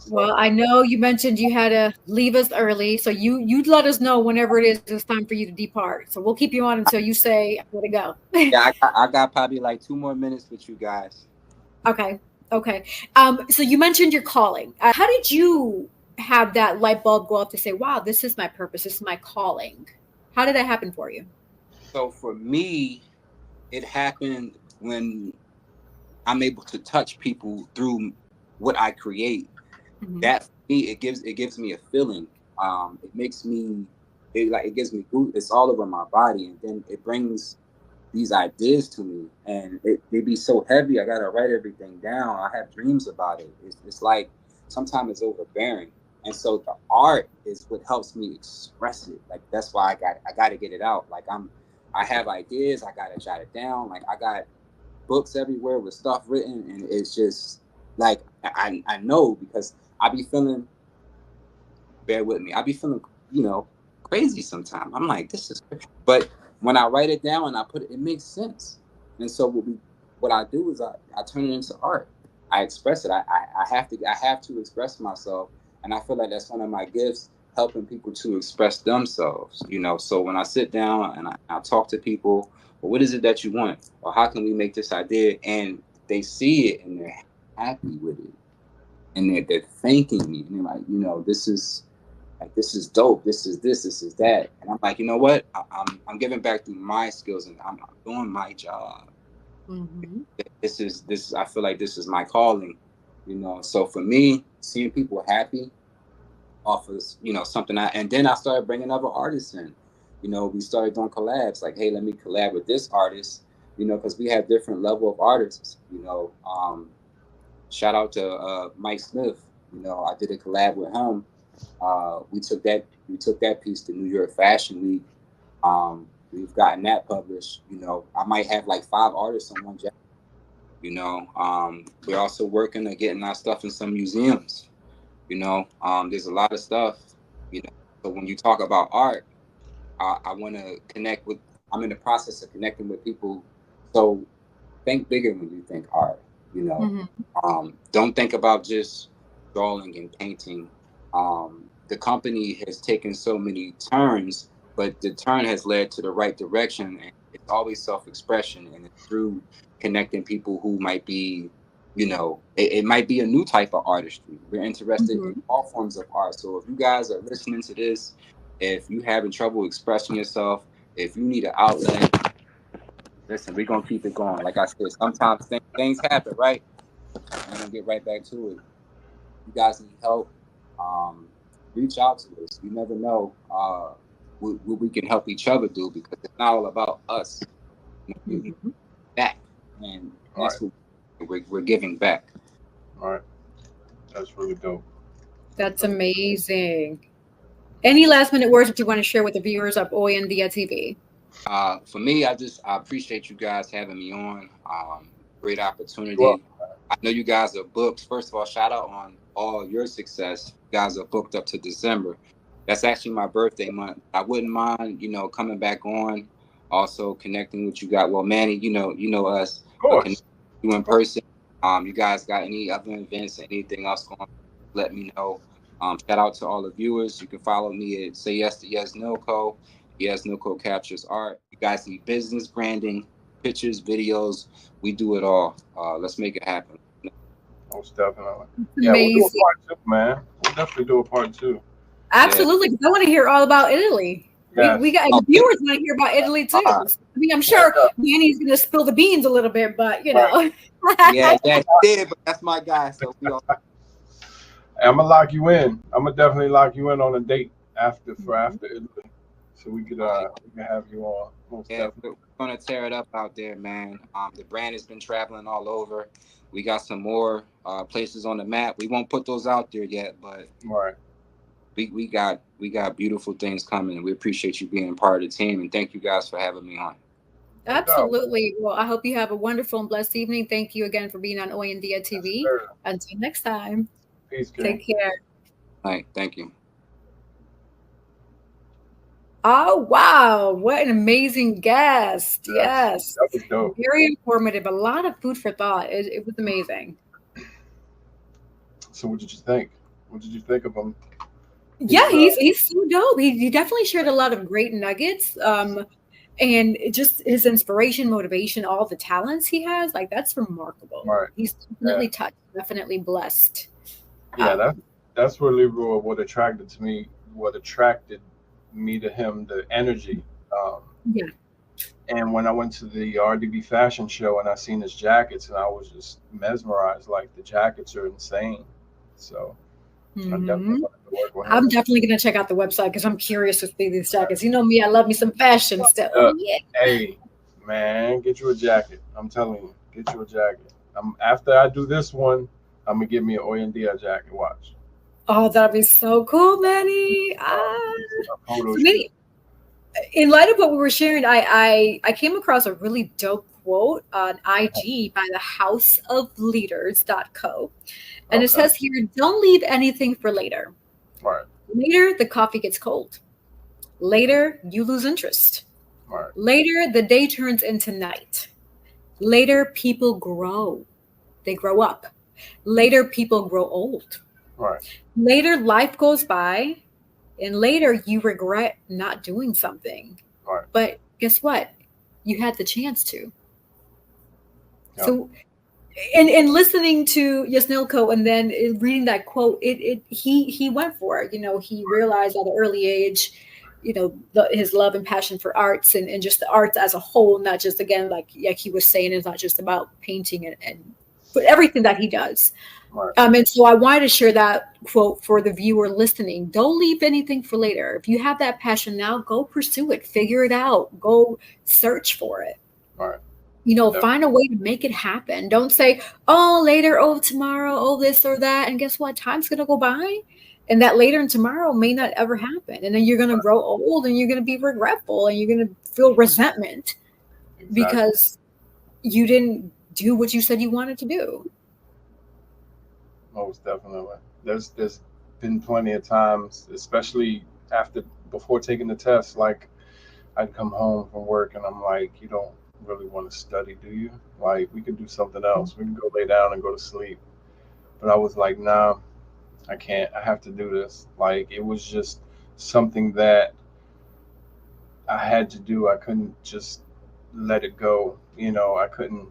Well, I know you mentioned you had to leave us early, so you'd let us know whenever it is it's time for you to depart. So we'll keep you on until you say I gotta go. Yeah, I got probably like 2 more minutes with you guys. Okay. Okay. So you mentioned your calling. How did you have that light bulb go up to say, wow, this is my purpose, this is my calling? How did that happen for you? So for me, it happened when I'm able to touch people through what I create. Hmm. That for me, it gives me a feeling. It makes me it gives me it's all over my body, and then it brings these ideas to me, and they be so heavy. I gotta write everything down. I have dreams about it. It's like sometimes it's overbearing, and so the art is what helps me express it. Like that's why I gotta get it out. Like I have ideas. I gotta jot it down. Like I got books everywhere with stuff written, and it's just like I know because I be feeling. Bear with me. I be feeling crazy sometimes. I'm like, this is crazy. But when I write it down and I put it, it makes sense. And so what I do is I turn it into art. I express it. I have to express myself, and I feel like that's one of my gifts, helping people to express themselves. So when I sit down and I talk to people, well, what is it that you want, or how can we make this idea, and they see it and they're happy with it, and they're thanking me, and they're like, this is dope. This is that. And I'm like, you know what? I'm giving back through my skills, and I'm doing my job. Hmm. This is I feel like this is my calling. So for me, seeing people happy offers something. And then I started bringing other artists in. We started doing collabs. Like, hey, let me collab with this artist. Because we have different level of artists. Shout out to Mike Smith. I did a collab with him. We took that piece to New York Fashion Week. We've gotten that published. I might have like 5 artists on one jacket. We're also working on getting our stuff in some museums. There's a lot of stuff. So when you talk about art, I want to connect with. I'm in the process of connecting with people. So think bigger when you think art. You know, Hmm. don't think about just drawing and painting. The company has taken so many turns, but the turn has led to the right direction, and it's always self-expression, and it's through connecting people who might be, it might be a new type of artistry. We're interested in Hmm. all forms of art. So if you guys are listening to this, if you having trouble expressing yourself, if you need an outlet, listen, we're gonna keep it going. Like I said, sometimes things happen, right? We're gonna get right back to it. You guys need help, um, reach out to us. You never know what we can help each other do, because it's not all about us. We Hmm. back, and All right. that's what we're giving back. All right. That's really dope. That's amazing. Any last minute words that you want to share with the viewers of Oyandia TV? For me, I appreciate you guys having me on. Great Well, opportunity. I know you guys are booked. First of all, shout out on all your success. You guys are booked up to December. That's actually my birthday month. I wouldn't mind, coming back on, also connecting with you guys. Well, Manny, us, of connecting course. you in person. You guys got any other events, anything else going on, let me know. Shout out to all the viewers. You can follow me at Say Yes to YesdniLCo. YesdniLCo captures art. You guys need business branding, pictures, videos. We do it all. Let's make it happen. Most definitely. Yeah, we'll do a Amazing. part two, man. We'll definitely do a part two. Yeah. Absolutely. 'Cause I want to hear all about Italy. We Yes. got, and Oh, the viewers want to hear about Italy too. uh, I mean, I'm Yeah, sure yeah. Manny's going to spill the beans a little bit, but Right. yeah, he did, but that's my guy. So we all. I'm gonna lock you in. I'm gonna definitely lock you in on a date after Italy, so we can have you on. Most Yeah, definitely. we're gonna tear it up out there, man. The brand has been traveling all over. We got some more places on the map. We won't put those out there yet, but Right. we got beautiful things coming. We appreciate you being part of the team, and thank you guys for having me on. No doubt. Absolutely. Well, I hope you have a wonderful and blessed evening. Thank you again for being on Oyandia Yes, TV. sir. Until next time, Peace, King. take care. All right, thank you. Oh, wow. What an amazing guest. Yes, Yes. that was dope. Very informative. A lot of food for thought. It was amazing. So what did you think? What did you think of him? Yeah, he's so dope. He definitely shared a lot of great nuggets. And just his inspiration, motivation, all the talents he has, like that's remarkable. Right. He's definitely touched, definitely blessed. Yeah, that's really what attracted to me. What attracted me to him, the energy. Um, Yeah. and when I went to the RDB fashion show and I seen his jackets, and I was just mesmerized. Like the jackets are insane. So I definitely Hmm. wanted to work with I'm him. definitely gonna check out the website because I'm curious to see these jackets. You know me, I love me some fashion stuff. Uh, Oh yeah. hey, man, get you a jacket. I'm telling you, get you a jacket. After I do this one, I'm gonna get me an Oyendia jacket. Watch. Oh, that'd be so cool, Manny. A photo So shoot. Manny, in light of what we were sharing, I came across a really dope quote on IG by the houseofleaders.co. And it Okay. says here, don't leave anything for later. Right. Later, the coffee gets cold. Later, you lose interest. Right. Later, the day turns into night. Later, people grow. They grow up. Later, people grow old. Right. Later, life goes by. And later, you regret not doing something. Right. But guess what? You had the chance to. Yep. So, in listening to YesdniLCo and then reading that quote, he went for it. You know, he realized at an early age, you know, his love and passion for arts and just the arts as a whole, not just again like he was saying, it's not just about painting and but everything that he does. Right. And so I wanted to share that quote for the viewer listening. Don't leave anything for later. If you have that passion now, go pursue it, figure it out, go search for it. Right. You know, Yep. find a way to make it happen. Don't say, oh, later, oh, tomorrow, oh, this or that. And guess what? Time's going to go by. And that later and tomorrow may not ever happen. And then you're going to grow old and you're going to be regretful and you're going to feel resentment Exactly. because you didn't do what you said you wanted to do. Most definitely. There's been plenty of times, especially before taking the test, like I'd come home from work and I'm like, you don't really want to study, do you? Like we could do something else. We can go lay down and go to sleep. But I was like, nah, I can't. I have to do this. Like it was just something that I had to do. I couldn't just let it go. You know, I couldn't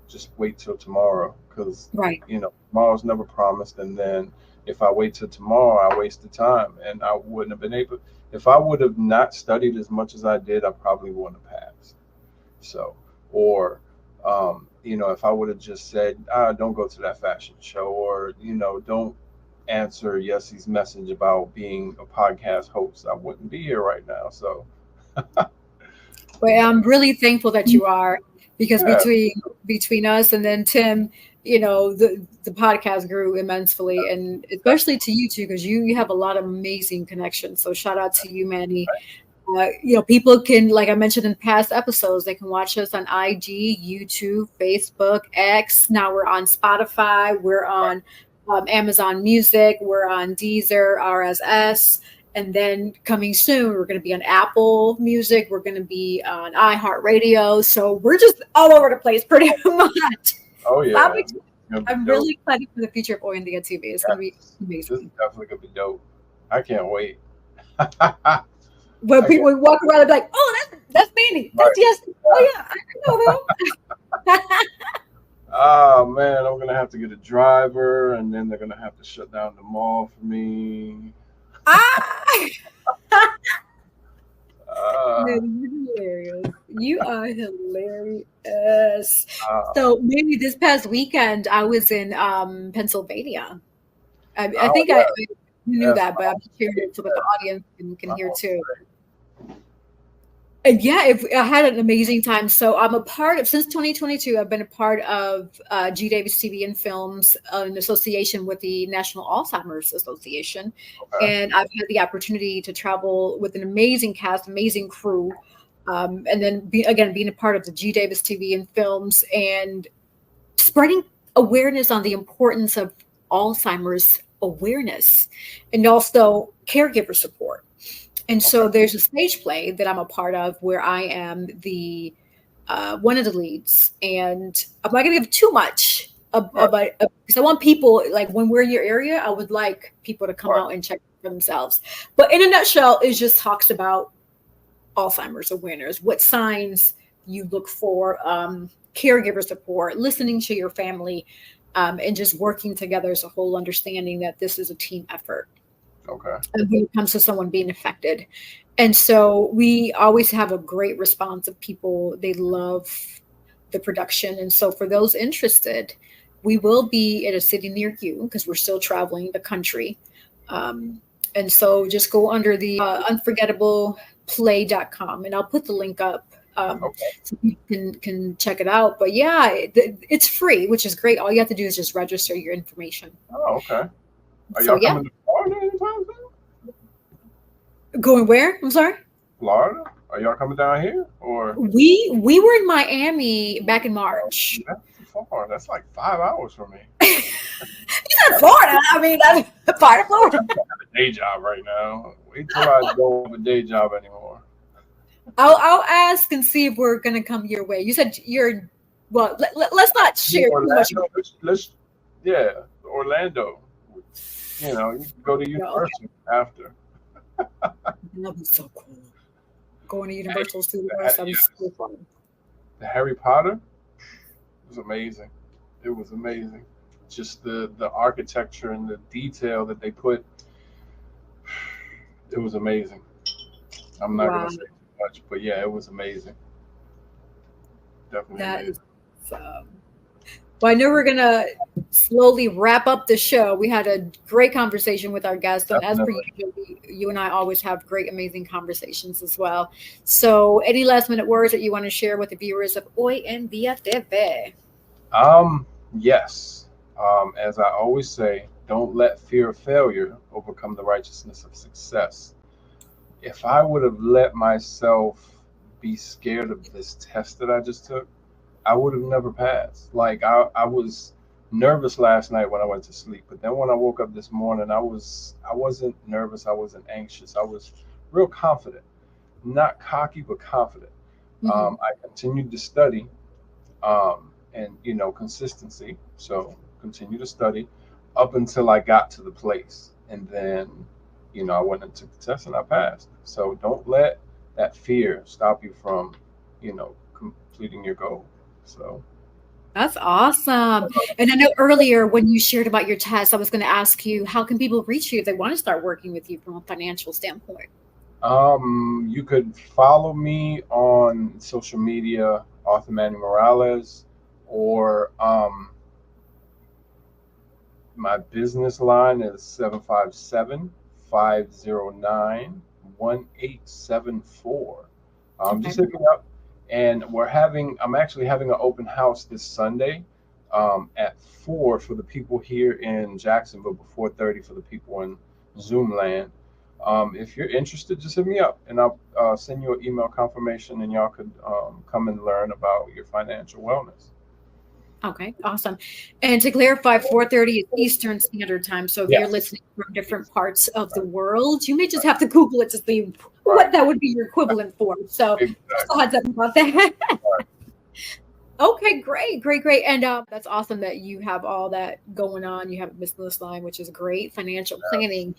just wait till tomorrow because Right. Tomorrow's never promised. And then if I wait till tomorrow, I wasted time, and I wouldn't have been able. If I would have not studied as much as I did, I probably wouldn't have passed. So, or if I would have just said, don't go to that fashion show, or don't answer Yessie's message about being a podcast host, I wouldn't be here right now. So, But I'm really thankful that you are because yeah, between us and then Tim, you know, the podcast grew immensely and especially to you too, because you have a lot of amazing connections. So shout out to you, Manny. People can, like I mentioned in past episodes, they can watch us on IG, YouTube, Facebook, X. Now we're on Spotify. We're on Amazon Music. We're on Deezer, RSS. And then coming soon, we're going to be on Apple Music. We're going to be on iHeartRadio. So we're just all over the place pretty much. oh yeah, I'm really excited for the future of Oyendia TV. It's going to be this amazing. is definitely gonna be dope. I can't wait. When people walk around and be like, oh, that's Manny. That's Yes. Oh, yeah, I know him. Oh man, I'm gonna have to get a driver, and then they're gonna have to shut down the mall for me. Man, you're hilarious. You are hilarious. So maybe this past weekend I was in Pennsylvania. I think I knew that, but I'm sharing it so that the audience can hear too. And yeah, I had an amazing time. So I'm a part of, since 2022, I've been a part of G. Davis TV and Films in association with the National Alzheimer's Association. Okay. And I've had the opportunity to travel with an amazing cast, amazing crew. And then being a part of the G. Davis TV and Films and spreading awareness on the importance of Alzheimer's awareness and also caregiver support. And so there's a stage play that I'm a part of where I am the one of the leads, and I'm not going to give too much because I want people, like when we're in your area, I would like people to come out and check for themselves. But in a nutshell, it just talks about Alzheimer's awareness, what signs you look for, caregiver support, listening to your family, and just working together as a whole, understanding that this is a team effort. Okay. And when it comes to someone being affected. And so we always have a great response of people. They love the production. And so for those interested, we will be at a city near you because we're still traveling the country. And so just go under the unforgettableplay.com, and I'll put the link up so you can check it out. But yeah, it's free, which is great. All you have to do is just register your information. Oh, okay. Are So, y'all coming to Florida anytime soon? Going where? I'm sorry? Florida? Are y'all coming down here? Or We were in Miami back in March. that's too far. That's like 5 hours from me. You said Florida. I mean, that's part of Florida. I have a day job right now. Wait till I don't have a day job anymore. I'll ask and see if we're gonna come your way. You said you're well. Let's not share too much. Let's Orlando. You know, you can go to Universal after. That'd be so cool. Going to Universal Studios. That'd be so fun. The Harry Potter was amazing. It was amazing. Just the architecture and the detail that they put. It was amazing. I'm not gonna say too much, but yeah, it was amazing. Definitely amazing. Well, I know we're gonna slowly wrap up the show. We had a great conversation with our guest, and as per usual, you and I always have great, amazing conversations as well. So, any last minute words that you want to share with the viewers of Hoy en Día TV? Yes. As I always say, don't let fear of failure overcome the righteousness of success. If I would have let myself be scared of this test that I just took, I would have never passed. Like I was nervous last night when I went to sleep, but then when I woke up this morning, I wasn't nervous. I wasn't anxious. I was real confident, not cocky, but confident. I continued to study, and consistency. So continue to study up until I got to the place, and then I went and took the test and I passed. So don't let that fear stop you from completing your goal. So that's awesome. And I know earlier when you shared about your test, I was going to ask you, how can people reach you if they want to start working with you from a financial standpoint? You could follow me on social media, Arthur Manny Morales, or my business line is 757-509-1874. Just hit me up. And I'm actually having an open house this Sunday at 4 for the people here in Jacksonville, but 4:30 for the people in Zoom land. If you're interested, just hit me up and I'll send you an email confirmation, and y'all could come and learn about your financial wellness. Okay, awesome. And to clarify, 4:30 is Eastern Standard Time. So if you're listening from different parts of the world, you may just have to Google it to see what that would be your equivalent for. So just a heads up about that. Okay, great. And that's awesome that you have all that going on. You have a business line, which is great. Financial planning.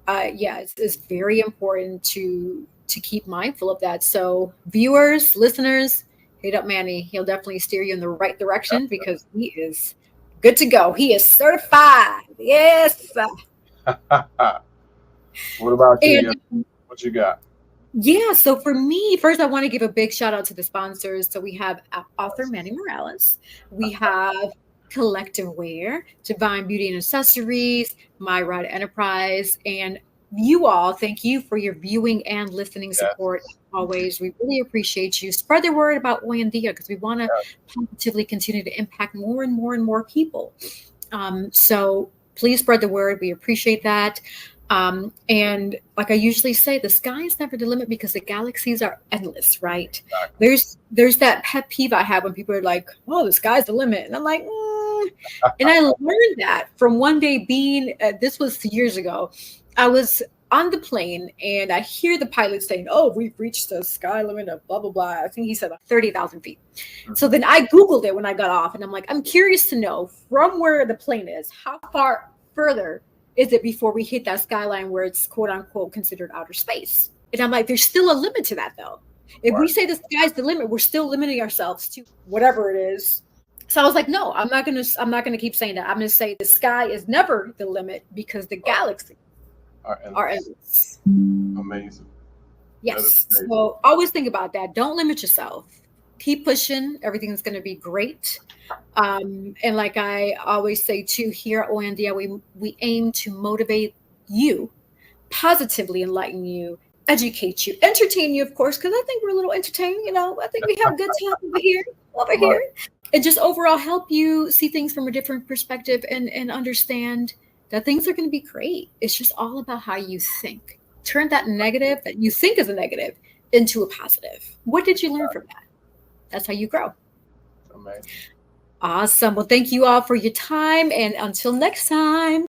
It's very important to keep mindful of that. So viewers, listeners, hit up Manny. He'll definitely steer you in the right direction because he is good to go. He is certified. Yes. What about you? What you got? Yeah, so for me, first I want to give a big shout out to the sponsors. So we have Arthur Manny Morales. We have Collective Wear, Divine Beauty and Accessories, My Rod Enterprise, and you all. Thank you for your viewing and listening support. Always, we really appreciate you. Spread the word about Hoy en Día because we want to positively continue to impact more and more and more people. So please spread the word. We appreciate that. And like I usually say, the sky is never the limit because the galaxies are endless, right? Exactly. There's that pet peeve I have when people are like, "Oh, the sky's the limit," and I'm like, and I learned that from one day being. This was years ago. I was on the plane and I hear the pilot saying, "Oh, we've reached the sky limit of blah, blah, blah." I think he said 30,000 feet. So then I Googled it when I got off and I'm like, I'm curious to know from where the plane is, how far further is it before we hit that skyline where it's quote unquote considered outer space? And I'm like, there's still a limit to that though. If we say the sky's the limit, we're still limiting ourselves to whatever it is. So I was like, no, I'm not gonna keep saying that. I'm gonna say the sky is never the limit because the galaxy are endless. Amazing. Yes. So always think about that. Don't limit yourself. Keep pushing. Everything's gonna be great. And like I always say too, here at Oyandia, we aim to motivate you, positively enlighten you, educate you, entertain you, of course, because I think we're a little entertaining. You know, I think we have a good time over here, and just overall help you see things from a different perspective and understand that things are going to be great. It's just all about how you think. Turn that negative that you think is a negative into a positive. What did you learn from that? That's how you grow. Amazing. Awesome. Well, thank you all for your time, and until next time.